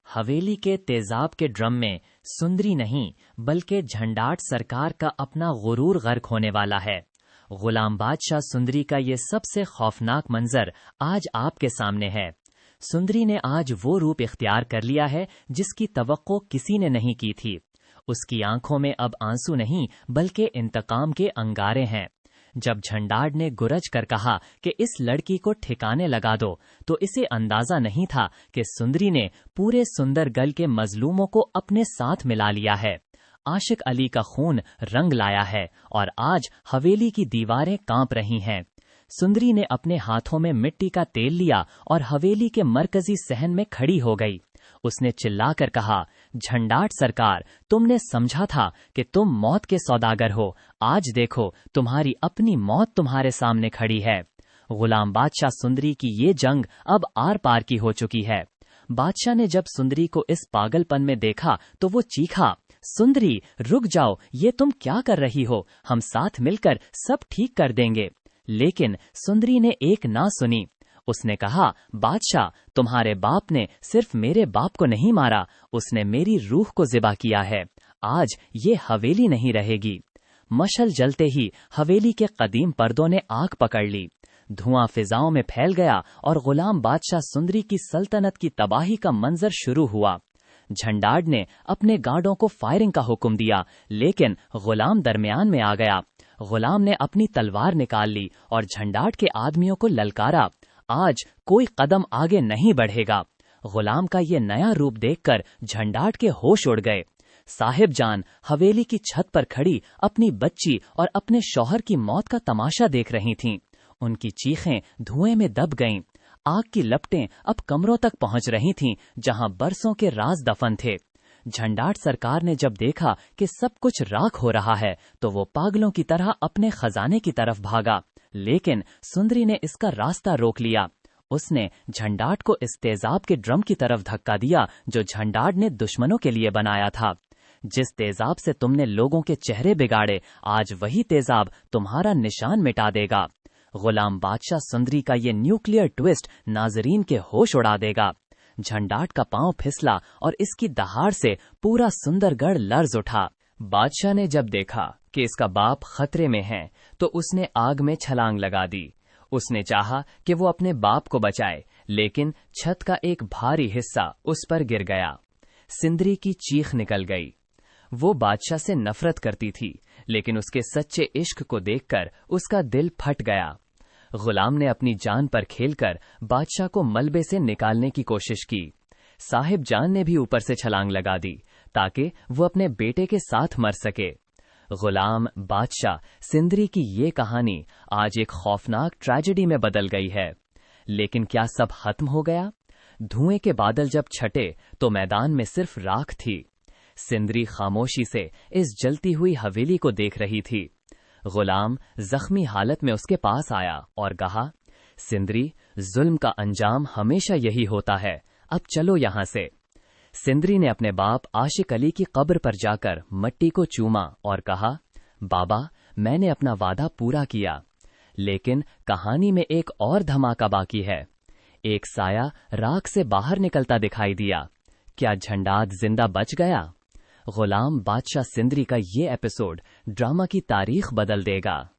हवेली के तेजाब के ड्रम में सुंदरी नहीं बल्कि झंडाट सरकार का अपना गुरूर गर्क होने वाला है। गुलाम बादशाह सुंदरी का ये सबसे खौफनाक मंजर आज आपके सामने है। सुंदरी ने आज वो रूप इख्तियार कर लिया है जिसकी तवक्को किसी ने नहीं की थी। उसकी आंखों में अब आंसू नहीं बल्कि इंतकाम के अंगारे हैं। जब झंडाड़ ने गुरज कर कहा कि इस लड़की को ठिकाने लगा दो, तो इसे अंदाजा नहीं था कि सुंदरी ने पूरे सुंदरगल के मजलूमों को अपने साथ मिला लिया है। आशिक अली का खून रंग लाया है और आज हवेली की दीवारें कांप रही हैं। सुंदरी ने अपने हाथों में मिट्टी का तेल लिया और हवेली के मरकजी सहन में खड़ी हो गई। उसने चिल्लाकर कहा, झंडाट सरकार, तुमने समझा था कि तुम मौत के सौदागर हो। आज देखो, तुम्हारी अपनी मौत तुम्हारे सामने खड़ी है। गुलाम बादशाह सुंदरी की ये जंग अब आर पार की हो चुकी है। बादशाह ने जब सुंदरी को इस पागलपन में देखा तो वो चीखा, सुंदरी रुक जाओ, ये तुम क्या कर रही हो? हम साथ मिलकर सब ठीक कर देंगे। लेकिन सुंदरी ने एक ना सुनी। उसने कहा, बादशाह, तुम्हारे बाप ने सिर्फ मेरे बाप को नहीं मारा, उसने मेरी रूह को ज़िबा किया है। आज ये हवेली नहीं रहेगी। मशल जलते ही हवेली के कदीम पर्दों ने आग पकड़ ली। धुआं फिजाओं में फैल गया और गुलाम बादशाह सुंदरी की सल्तनत की तबाही का मंजर शुरू हुआ। झंडाड़ ने अपने गार्डों को फायरिंग का हुक्म दिया, लेकिन गुलाम दरमियान में आ गया। गुलाम ने अपनी तलवार निकाल ली और झंडाड़ के आदमियों को ललकारा, आज कोई कदम आगे नहीं बढ़ेगा। गुलाम का ये नया रूप देखकर झंडाट के होश उड़ गए। साहिब जान हवेली की छत पर खड़ी अपनी बच्ची और अपने शौहर की मौत का तमाशा देख रही थीं। उनकी चीखें धुएं में दब गईं। आग की लपटें अब कमरों तक पहुंच रही थीं, जहां बरसों के राज दफन थे। झंडाट सरकार ने जब देखा कि सब कुछ राख हो रहा है, तो वो पागलों की तरह अपने खजाने की तरफ भागा। लेकिन सुंदरी ने इसका रास्ता रोक लिया। उसने झंडाट को इस तेजाब के ड्रम की तरफ धक्का दिया जो झंडाट ने दुश्मनों के लिए बनाया था। जिस तेजाब से तुमने लोगों के चेहरे बिगाड़े, आज वही तेजाब तुम्हारा निशान मिटा देगा। गुलाम बादशाह सुंदरी का ये न्यूक्लियर ट्विस्ट नाजरीन के होश उड़ा देगा। झंडाट का पांव फिसला और इसकी दहाड़ से पूरा सुंदरगढ़ लर्ज उठा। बादशाह ने जब देखा कि इसका बाप खतरे में है, तो उसने आग में छलांग लगा दी। उसने चाहा कि वो अपने बाप को बचाए, लेकिन छत का एक भारी हिस्सा उस पर गिर गया। सिंदरी की चीख निकल गई। वो बादशाह से नफरत करती थी, लेकिन उसके सच्चे इश्क को देखकर उसका दिल फट गया। गुलाम ने अपनी जान पर खेलकर बादशाह को मलबे से निकालने की कोशिश की। साहिब जान ने भी ऊपर से छलांग लगा दी ताकि वो अपने बेटे के साथ मर सके। गुलाम बादशाह सिंदरी की ये कहानी आज एक खौफनाक ट्रेजेडी में बदल गई है। लेकिन क्या सब खत्म हो गया? धुएं के बादल जब छटे तो मैदान में सिर्फ राख थी। सिंदरी खामोशी से इस जलती हुई हवेली को देख रही थी। गुलाम जख्मी हालत में उसके पास आया और कहा, सिंदरी, जुल्म का अंजाम हमेशा यही होता है, अब चलो यहां से। सिंदरी ने अपने बाप आशिक अली की कब्र पर जाकर मट्टी को चूमा और कहा, बाबा, मैंने अपना वादा पूरा किया। लेकिन कहानी में एक और धमाका बाकी है। एक साया राख से बाहर निकलता दिखाई दिया। क्या झंडाद जिंदा बच गया? गुलाम बादशाह सिंदरी का ये एपिसोड ड्रामा की तारीख बदल देगा।